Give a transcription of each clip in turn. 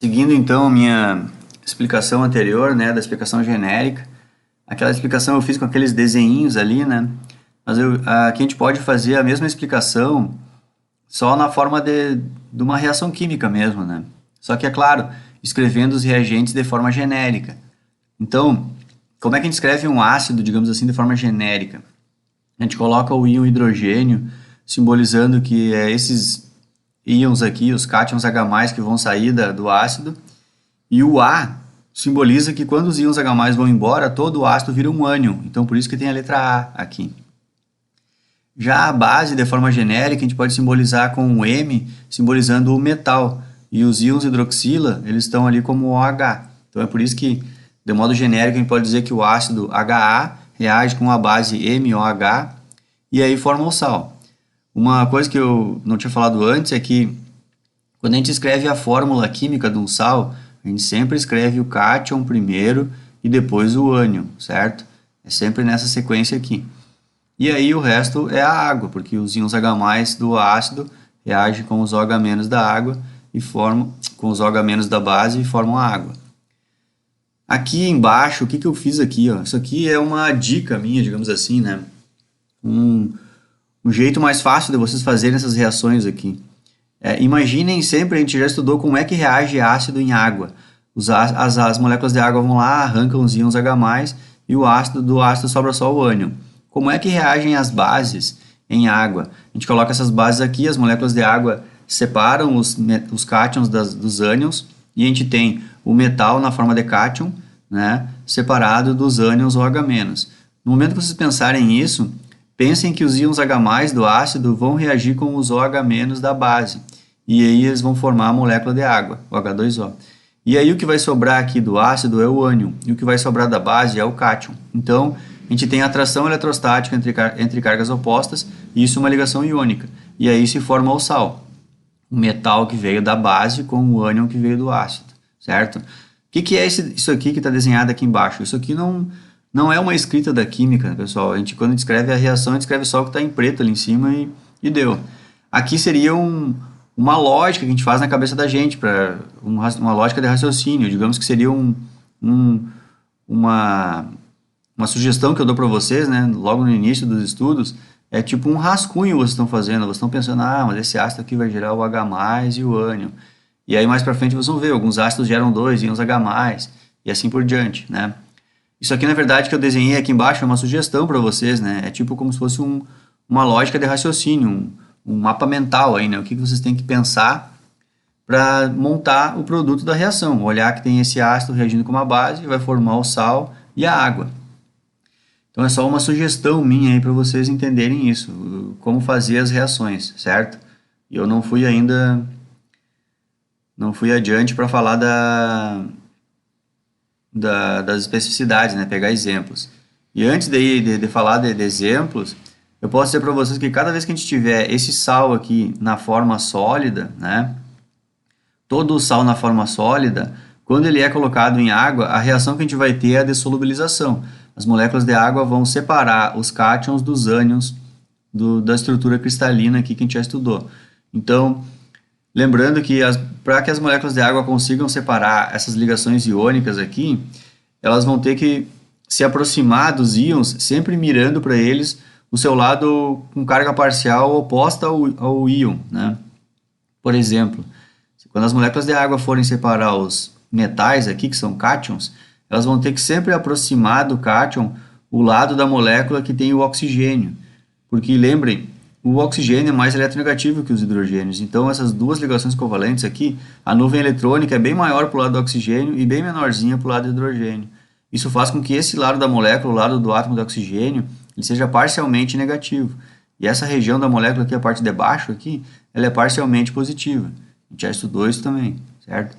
Seguindo então a minha explicação anterior, né, da explicação genérica, aquela explicação eu fiz com aqueles desenhinhos ali, né, mas aqui a gente pode fazer a mesma explicação só na forma de uma reação química mesmo, né, só que é claro, escrevendo os reagentes de forma genérica. Então, como é que a gente escreve um ácido, digamos assim, de forma genérica? A gente coloca o íon hidrogênio, simbolizando que é esses íons aqui, os cátions H+, que vão sair do ácido, e o A simboliza que quando os íons H+, vão embora, todo o ácido vira um ânion, então por isso que tem a letra A aqui. Já a base, de forma genérica, a gente pode simbolizar com um M, simbolizando o metal, e os íons hidroxila, eles estão ali como OH. Então é por isso que, de modo genérico, a gente pode dizer que o ácido HA reage com a base MOH e aí forma o sal. Uma coisa que eu não tinha falado antes é que quando a gente escreve a fórmula química de um sal, a gente sempre escreve o cátion primeiro e depois o ânion, certo? É sempre nessa sequência aqui. E aí o resto é a água, porque os íons H+ do ácido reagem com os OH- da água e formam com os OH- da base e formam a água. Aqui embaixo, o que eu fiz aqui? Ó? Isso aqui é uma dica minha, digamos assim, né? Um jeito mais fácil de vocês fazerem essas reações aqui. Imaginem sempre, a gente já estudou como é que reage ácido em água. As moléculas de água vão lá, arrancam os íons H+, e do ácido sobra só o ânion. Como é que reagem as bases em água? A gente coloca essas bases aqui, as moléculas de água separam os cátions dos ânions, e a gente tem o metal na forma de cátion, né, separado dos ânions OH-. No momento que vocês pensarem nisso, pensem que os íons H+ do ácido vão reagir com os OH- da base. E aí eles vão formar a molécula de água, o H2O. E aí o que vai sobrar aqui do ácido é o ânion. E o que vai sobrar da base é o cátion. Então, a gente tem atração eletrostática entre cargas opostas, e isso é uma ligação iônica. E aí se forma o sal. O metal que veio da base com o ânion que veio do ácido, certo? O que é isso aqui que está desenhado aqui embaixo? Isso aqui não é uma escrita da química, pessoal. Quando a gente escreve a reação, a gente escreve só o que está em preto ali em cima e deu. Aqui seria uma lógica que a gente faz na cabeça da gente, uma lógica de raciocínio. Digamos que seria uma sugestão que eu dou para vocês, né, logo no início dos estudos, é tipo um rascunho que vocês estão fazendo. Vocês estão pensando, mas esse ácido aqui vai gerar o H+ e o ânion. E aí mais para frente vocês vão ver, alguns ácidos geram 2 íons H+, e assim por diante, né? Isso aqui, na verdade, que eu desenhei aqui embaixo é uma sugestão para vocês, né? É tipo como se fosse uma lógica de raciocínio, um mapa mental aí, né? O que vocês têm que pensar para montar o produto da reação. Olhar que tem esse ácido reagindo com uma base, vai formar o sal e a água. Então é só uma sugestão minha aí para vocês entenderem isso, como fazer as reações, certo? E eu não fui adiante para falar das especificidades, né? Pegar exemplos. E antes de falar de exemplos, eu posso dizer para vocês que cada vez que a gente tiver esse sal aqui na forma sólida, né? Todo o sal na forma sólida, quando ele é colocado em água, a reação que a gente vai ter é a dessolubilização. As moléculas de água vão separar os cátions dos ânions da estrutura cristalina aqui que a gente já estudou. Então, lembrando que para que as moléculas de água consigam separar essas ligações iônicas aqui, elas vão ter que se aproximar dos íons, sempre mirando para eles o seu lado com carga parcial oposta ao íon, né? Por exemplo, quando as moléculas de água forem separar os metais aqui, que são cátions, elas vão ter que sempre aproximar do cátion o lado da molécula que tem o oxigênio. Porque, lembrem, o oxigênio é mais eletronegativo que os hidrogênios. Então, essas duas ligações covalentes aqui, a nuvem eletrônica é bem maior para o lado do oxigênio e bem menorzinha para o lado do hidrogênio. Isso faz com que esse lado da molécula, o lado do átomo do oxigênio, ele seja parcialmente negativo. E essa região da molécula aqui, a parte de baixo aqui, ela é parcialmente positiva. A gente já estudou isso também, certo?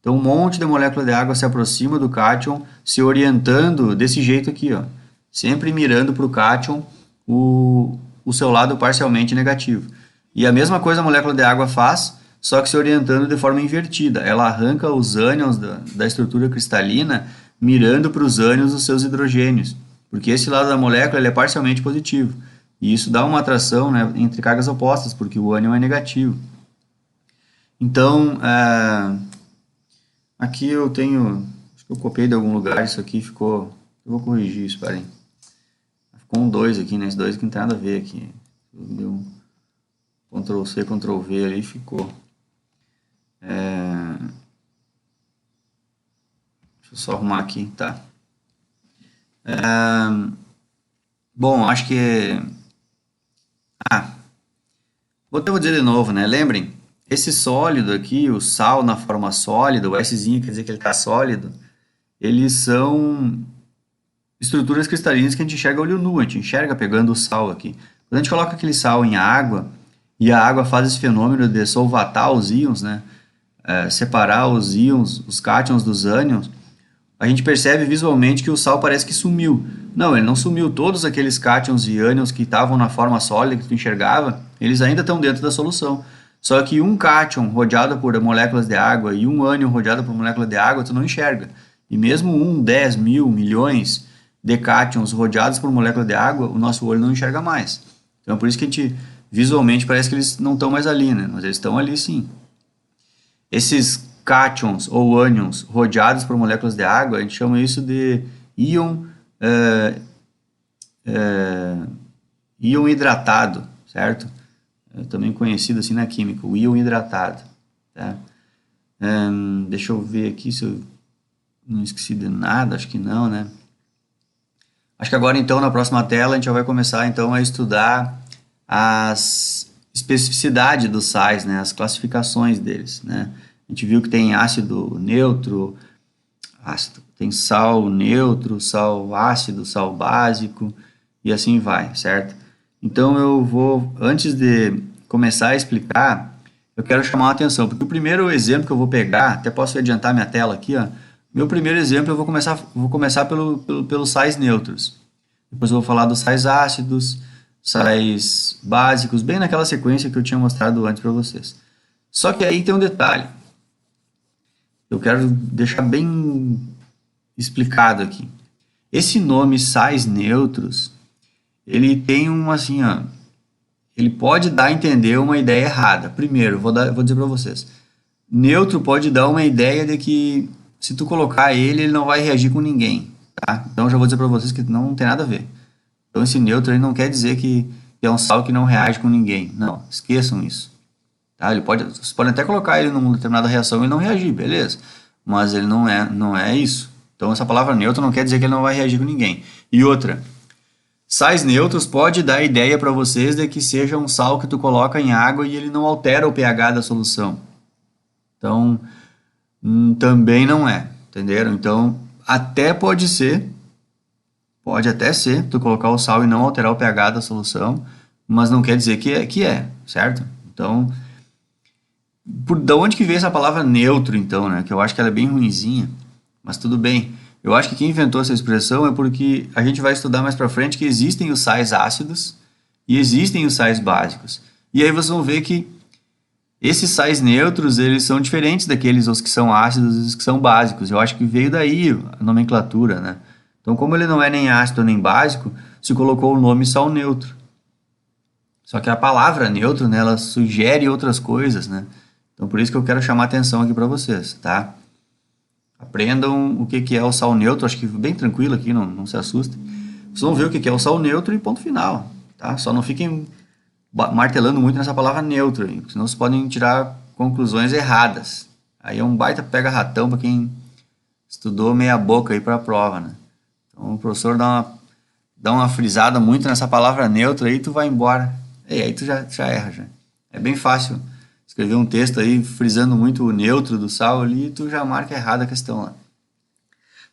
Então, um monte de molécula de água se aproxima do cátion, se orientando desse jeito aqui, ó, sempre mirando para o cátion o seu lado parcialmente negativo. E a mesma coisa a molécula de água faz, só que se orientando de forma invertida. Ela arranca os ânions da estrutura cristalina, mirando para os ânions dos seus hidrogênios, porque esse lado da molécula ele é parcialmente positivo. E isso dá uma atração, né, entre cargas opostas, porque o ânion é negativo. Então, o Aqui eu tenho, acho que eu copiei de algum lugar, isso aqui ficou, eu vou corrigir isso, peraí. Ficou um 2 aqui, né? Esse 2 aqui não tem nada a ver aqui. Deu um Ctrl C, Ctrl V ali e ficou. Deixa eu só arrumar aqui, tá. Bom, acho que... Ah, vou dizer de novo, né? Lembrem, esse sólido aqui, o sal na forma sólida, o Szinho quer dizer que ele está sólido, eles são estruturas cristalinas que a gente enxerga a olho nu, a gente enxerga pegando o sal aqui. Quando a gente coloca aquele sal em água, e a água faz esse fenômeno de solvatar os íons, né? Separar os íons, os cátions dos ânions, a gente percebe visualmente que o sal parece que sumiu. Não, ele não sumiu. Todos aqueles cátions e ânions que estavam na forma sólida que tu enxergava, eles ainda estão dentro da solução. Só que um cátion rodeado por moléculas de água e um ânion rodeado por molécula de água, tu não enxerga. E mesmo 1, 10, 1000, milhões de cátions rodeados por molécula de água, o nosso olho não enxerga mais. Então é por isso que a gente, visualmente, parece que eles não estão mais ali, né? Mas eles estão ali sim. Esses cátions ou ânions rodeados por moléculas de água, a gente chama isso de íon, íon hidratado, certo? Também conhecido assim na química, o íon hidratado. Tá? Deixa eu ver aqui se eu não esqueci de nada, acho que não, né? Acho que agora então na próxima tela a gente já vai começar então a estudar as especificidade dos sais, né? As classificações deles, né? A gente viu que tem ácido neutro, tem sal neutro, sal ácido, sal básico e assim vai, certo? Então eu vou, antes de começar a explicar, eu quero chamar a atenção, porque o primeiro exemplo que eu vou pegar, até posso adiantar minha tela aqui, ó. Meu primeiro exemplo eu vou começar pelos sais neutros. Depois eu vou falar dos sais ácidos, sais básicos, bem naquela sequência que eu tinha mostrado antes para vocês. Só que aí tem um detalhe. Eu quero deixar bem explicado aqui. Esse nome sais neutros, ele tem assim, ó, ele pode dar a entender uma ideia errada. Primeiro, vou dizer para vocês. Neutro pode dar uma ideia de que se tu colocar ele não vai reagir com ninguém, tá? Então já vou dizer para vocês que não tem nada a ver. Então esse neutro ele não quer dizer que é um sal que não reage com ninguém. Não, esqueçam isso. Tá? Vocês podem até colocar ele numa determinada reação e não reagir, beleza? Mas ele não é isso. Então essa palavra neutro não quer dizer que ele não vai reagir com ninguém. E outra, sais neutros pode dar a ideia para vocês de que seja um sal que tu coloca em água e ele não altera o pH da solução. Então, também não é, entenderam? Então, até pode até ser, tu colocar o sal e não alterar o pH da solução, mas não quer dizer que é, certo? Então, da onde que veio essa palavra neutro, então, né? Que eu acho que ela é bem ruinzinha, mas tudo bem. Eu acho que quem inventou essa expressão é porque a gente vai estudar mais pra frente que existem os sais ácidos e existem os sais básicos. E aí vocês vão ver que esses sais neutros, eles são diferentes daqueles os que são ácidos e os que são básicos. Eu acho que veio daí a nomenclatura, né? Então, como ele não é nem ácido nem básico, se colocou o nome sal neutro. Só que a palavra neutro, né, ela sugere outras coisas, né? Então, por isso que eu quero chamar a atenção aqui para vocês, tá? Aprendam o que é o sal neutro, acho que bem tranquilo aqui, não se assustem. Vocês vão ver o que é o sal neutro e ponto final, tá? Só não fiquem martelando muito nessa palavra neutro, aí, senão vocês podem tirar conclusões erradas. Aí é um baita pega-ratão para quem estudou meia boca aí para a prova, né? Então o professor dá uma frisada muito nessa palavra neutro aí tu vai embora. E aí tu já erra, já. É bem fácil escrever um texto aí frisando muito o neutro do sal ali e tu já marca errado a questão lá.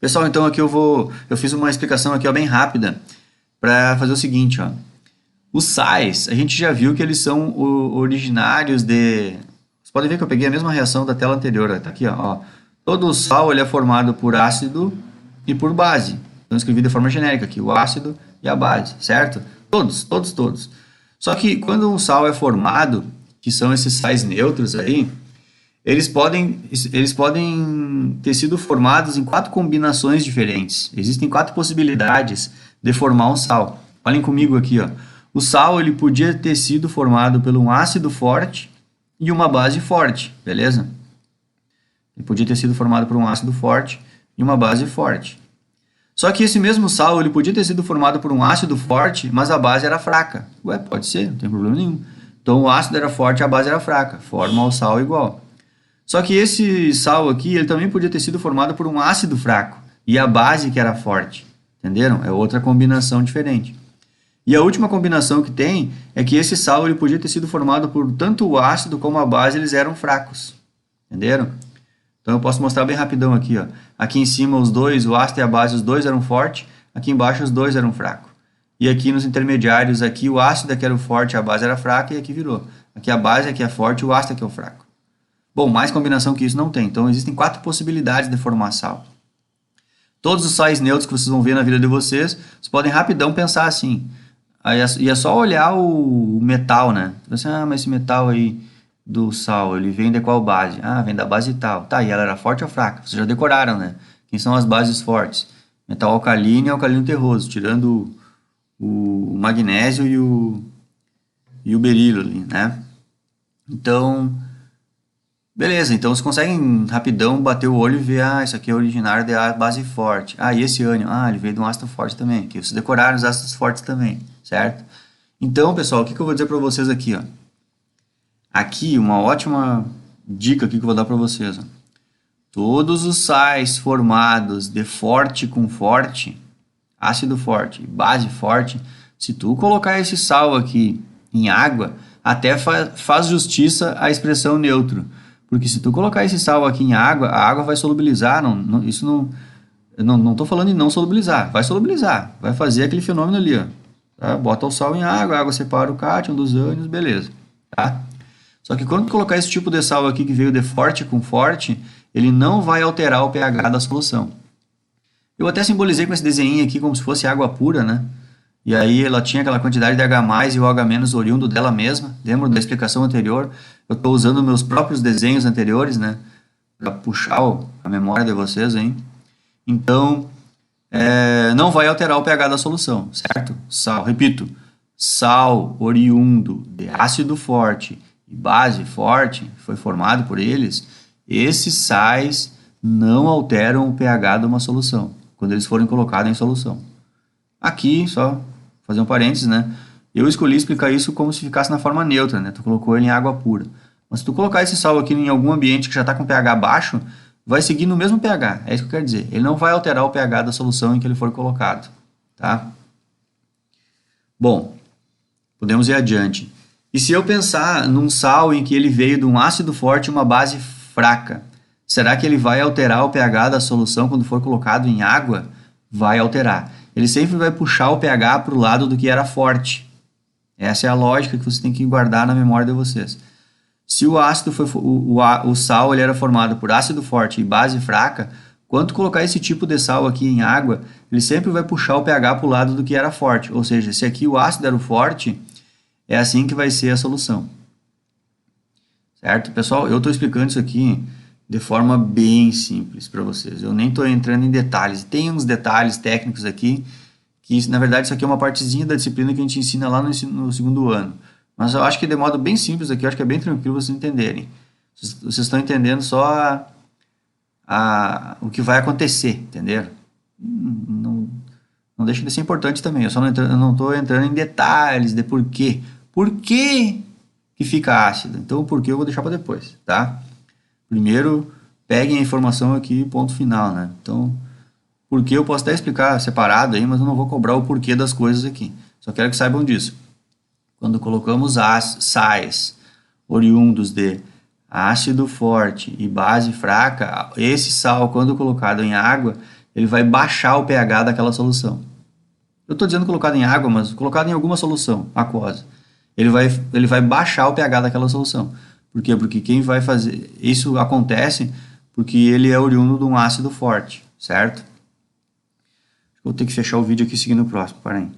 Pessoal, então aqui eu fiz uma explicação aqui ó, bem rápida para fazer o seguinte, ó. Os sais, a gente já viu que eles são originários de... Vocês podem ver que eu peguei a mesma reação da tela anterior, ó, tá aqui, ó. Todo sal ele é formado por ácido e por base. Então eu escrevi de forma genérica aqui, o ácido e a base, certo? Todos. Só que quando um sal é formado, que são esses sais neutros aí, eles podem ter sido formados em 4 combinações diferentes. Existem 4 possibilidades de formar um sal. Olhem comigo aqui, ó. O sal ele podia ter sido formado por um ácido forte e uma base forte, beleza? Ele podia ter sido formado por um ácido forte e uma base forte. Só que esse mesmo sal, ele podia ter sido formado por um ácido forte, mas a base era fraca. Ué, pode ser, não tem problema nenhum. Então o ácido era forte e a base era fraca, forma o sal igual. Só que esse sal aqui, ele também podia ter sido formado por um ácido fraco e a base que era forte. Entenderam? É outra combinação diferente. E a última combinação que tem é que esse sal ele podia ter sido formado por tanto o ácido como a base, eles eram fracos. Entenderam? Então eu posso mostrar bem rapidão aqui, ó. Aqui em cima os dois, o ácido e a base, os dois eram fortes. Aqui embaixo os dois eram fracos. E aqui nos intermediários, aqui o ácido aqui era o forte, a base era fraca e aqui virou. Aqui a base aqui é forte, o ácido aqui é o fraco. Bom, mais combinação que isso não tem. Então existem 4 possibilidades de formar sal. Todos os sais neutros que vocês vão ver na vida de vocês, vocês podem rapidão pensar assim. E é só olhar o metal, né? Você, mas esse metal aí do sal, ele vem de qual base? Ah, vem da base tal. Tá, e ela era forte ou fraca? Vocês já decoraram, né? Quem são as bases fortes? Metal alcalino e alcalino terroso, tirando o magnésio e o berilo ali, né? Então, beleza. Então, vocês conseguem rapidão bater o olho e ver, isso aqui é originário da base forte. E esse ânion? Ele veio de um ácido forte também. Que vocês decoraram os ácidos fortes também, certo? Então, pessoal, o que eu vou dizer para vocês aqui, ó? Aqui, uma ótima dica aqui que eu vou dar para vocês. Ó. Todos os sais formados de forte com forte, ácido forte e base forte, se tu colocar esse sal aqui em água, até faz justiça à expressão neutro. Porque se tu colocar esse sal aqui em água, a água vai solubilizar. Eu não estou falando em não solubilizar. Vai solubilizar. Vai fazer aquele fenômeno ali. Ó, tá? Bota o sal em água, a água separa o cátion dos ânions, beleza. Tá? Só que quando colocar esse tipo de sal aqui que veio de forte com forte, ele não vai alterar o pH da solução. Eu até simbolizei com esse desenho aqui como se fosse água pura, né? E aí ela tinha aquela quantidade de H+, e o H- oriundo dela mesma. Lembra da explicação anterior? Eu estou usando meus próprios desenhos anteriores, né? Para puxar a memória de vocês, hein? Então, não vai alterar o pH da solução, certo? Sal, repito, sal oriundo de ácido forte e base forte, foi formado por eles, esses sais não alteram o pH de uma solução, quando eles forem colocados em solução. Aqui, só fazer um parênteses, né? Eu escolhi explicar isso como se ficasse na forma neutra, né? Tu colocou ele em água pura. Mas se tu colocar esse sal aqui em algum ambiente que já está com pH baixo, vai seguir no mesmo pH, é isso que eu quero dizer. Ele não vai alterar o pH da solução em que ele for colocado, tá? Bom, podemos ir adiante. E se eu pensar num sal em que ele veio de um ácido forte e uma base fraca, será que ele vai alterar o pH da solução quando for colocado em água? Vai alterar. Ele sempre vai puxar o pH para o lado do que era forte. Essa é a lógica que você tem que guardar na memória de vocês. Se o ácido o sal ele era formado por ácido forte e base fraca, quando colocar esse tipo de sal aqui em água, ele sempre vai puxar o pH para o lado do que era forte. Ou seja, se aqui o ácido era o forte, é assim que vai ser a solução. Certo? Pessoal, eu estou explicando isso aqui de forma bem simples para vocês. Eu nem estou entrando em detalhes. Tem uns detalhes técnicos aqui, que na verdade isso aqui é uma partezinha da disciplina que a gente ensina lá no segundo ano. Mas eu acho que de modo bem simples aqui, eu acho que é bem tranquilo vocês entenderem. Vocês estão entendendo só o que vai acontecer, entenderam? Não deixa de ser importante também. Eu não estou entrando em detalhes de porquê. Por que fica ácido? Então o porquê eu vou deixar para depois, tá? Primeiro, peguem a informação aqui, ponto final, né? Então, porquê eu posso até explicar separado aí, mas eu não vou cobrar o porquê das coisas aqui. Só quero que saibam disso. Quando colocamos sais oriundos de ácido forte e base fraca, esse sal, quando colocado em água, ele vai baixar o pH daquela solução. Eu estou dizendo colocado em água, mas colocado em alguma solução aquosa. Ele vai baixar o pH daquela solução. Por quê? Porque quem vai fazer... Isso acontece porque ele é oriundo de um ácido forte, certo? Vou ter que fechar o vídeo aqui seguindo o próximo, para aí.